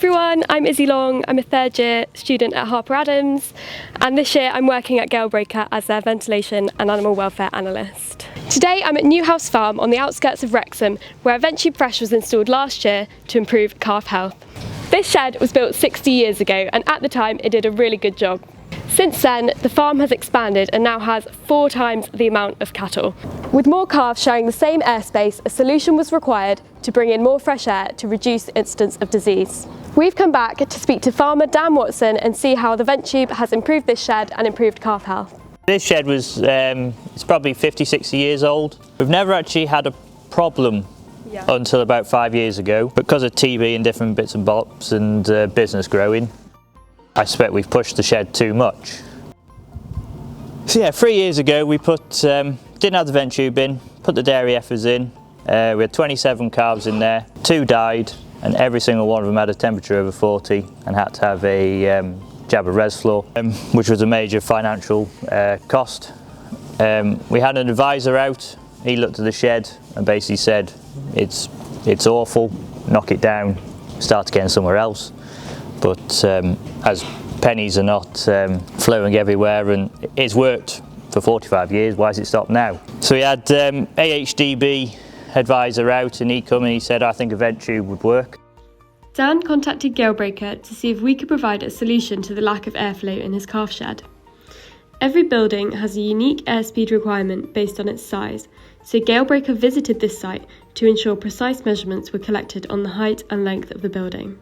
everyone, I'm Izzy Long. I'm a third year student at Harper Adams, and this year I'm working at Galebreaker as their ventilation and animal welfare analyst. Today I'm at Newhouse Farm on the outskirts of Wrexham, where VentTube Fresh was installed last year to improve calf health. This shed was built 60 years ago, and at the time it did a really good job. Since then, the farm has expanded and now has 4 times the amount of cattle. With more calves sharing the same airspace, a solution was required to bring in more fresh air to reduce the incidence of disease. We've come back to speak to farmer Datn Watson and see how the VentTube has improved this shed and improved calf health. This shed was it's probably 50-60 years old. We've never actually had a problem until about 5 years ago, because of TV and different bits and bobs and business growing. I suspect we've pushed the shed too much. So yeah, 3 years ago we didn't have the VentTube in, put the dairy heifers in. We had 27 calves in there, 2 died, and every single one of them had a temperature over 40 and had to have a jab of res floor, which was a major financial cost. We had an advisor out. He looked at the shed and basically said, it's awful, knock it down, start again somewhere else. But as pennies are not flowing everywhere, and it's worked for 45 years, why has it stopped now? So we had AHDB advisor out, and he come and he said, I think a VentTube would work. Dan contacted Galebreaker to see if we could provide a solution to the lack of airflow in his calf shed. Every building has a unique airspeed requirement based on its size, so Galebreaker visited this site to ensure precise measurements were collected on the height and length of the building.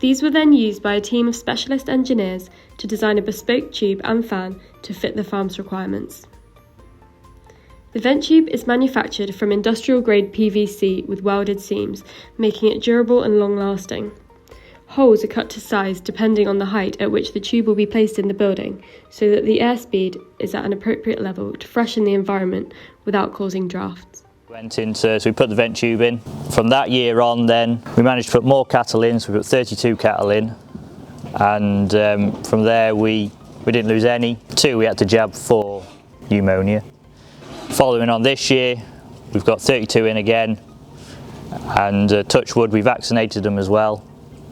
These were then used by a team of specialist engineers to design a bespoke tube and fan to fit the farm's requirements. The VentTube is manufactured from industrial grade PVC with welded seams, making it durable and long lasting. Holes are cut to size depending on the height at which the tube will be placed in the building, so that the airspeed is at an appropriate level to freshen the environment without causing drafts. So we put the VentTube in. From that year on then, we managed to put more cattle in, so we put 32 cattle in. And from there we didn't lose any. 2 we had to jab for pneumonia. Following on this year, we've got 32 in again. And touch wood, we vaccinated them as well.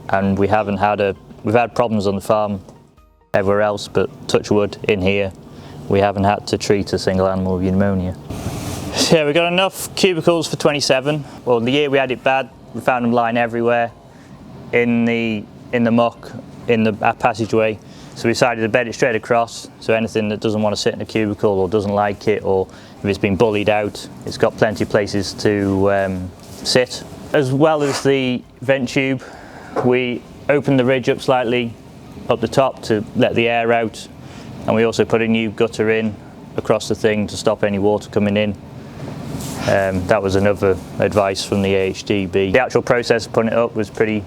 And we've had problems on the farm everywhere else, but touch wood in here, we haven't had to treat a single animal with pneumonia. Yeah, we got enough cubicles for 27. Well, the year we had it bad, we found them lying everywhere in the muck, in the passageway. So we decided to bed it straight across, so anything that doesn't want to sit in a cubicle or doesn't like it, or if it's been bullied out, it's got plenty of places to sit. As well as the VentTube, we opened the ridge up slightly up the top to let the air out, and we also put a new gutter in across the thing to stop any water coming in. That was another advice from the AHDB. The actual process of putting it up was pretty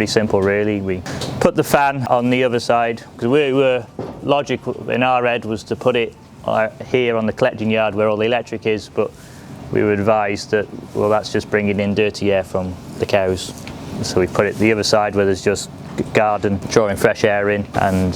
simple really. We put the fan on the other side, because logic in our head was to put it here on the collecting yard where all the electric is, but we were advised that, well, that's just bringing in dirty air from the cows. So we put it the other side where there's just garden, drawing fresh air in, and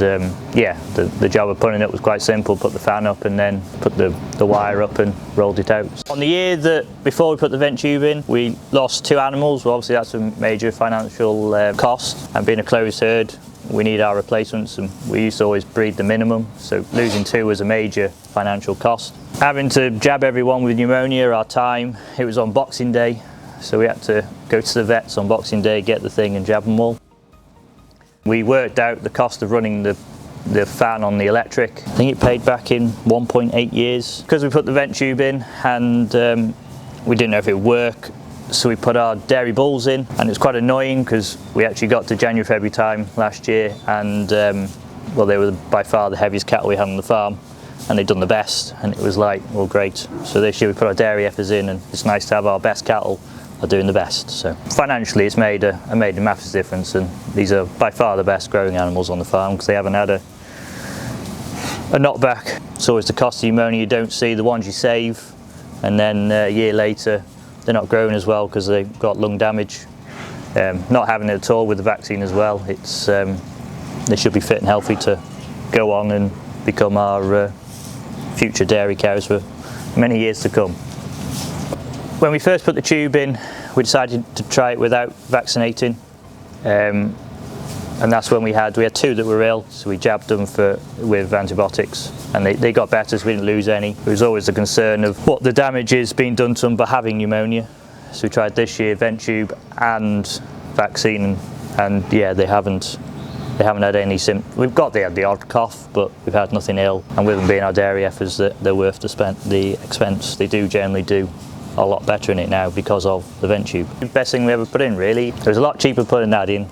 yeah, the job of putting it was quite simple. Put the fan up and then put the wire up and rolled it out. On the year that before we put the VentTube in, we lost 2 animals. Well, obviously that's a major financial cost, and being a closed herd, we need our replacements, and we used to always breed the minimum, so losing 2 was a major financial cost. Having to jab everyone with pneumonia, our time, it was on Boxing Day, so we had to go to the vets on Boxing Day, get the thing and jab them all. We worked out the cost of running the fan on the electric. I think it paid back in 1.8 years. Because we put the VentTube in and we didn't know if it would work, so we put our dairy bulls in, and it was quite annoying because we actually got to January, February time last year, and well, they were by far the heaviest cattle we had on the farm, and they'd done the best, and it was like, well, great. So this year we put our dairy heifers in, and it's nice to have our best cattle are doing the best. So financially it's made a massive difference, and these are by far the best growing animals on the farm because they haven't had a knockback. It's always the cost of pneumonia you don't see, the ones you save, and then a year later they're not growing as well because they've got lung damage. Not having it at all with the vaccine as well, it's they should be fit and healthy to go on and become our future dairy cows for many years to come. When we first put the tube in, we decided to try it without vaccinating. and that's when we had two that were ill, so we jabbed them with antibiotics, and they got better, so we didn't lose any. There was always the concern of what the damage is being done to them by having pneumonia. So we tried this year VentTube and vaccine, and yeah, they haven't had any symptoms. They had the odd cough, but we've had nothing ill. And with them being our dairy heifers, they're worth the expense. They do generally do a lot better in it now because of the VentTube. The best thing we ever put in, really. It was a lot cheaper putting that in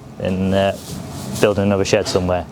building another shed somewhere.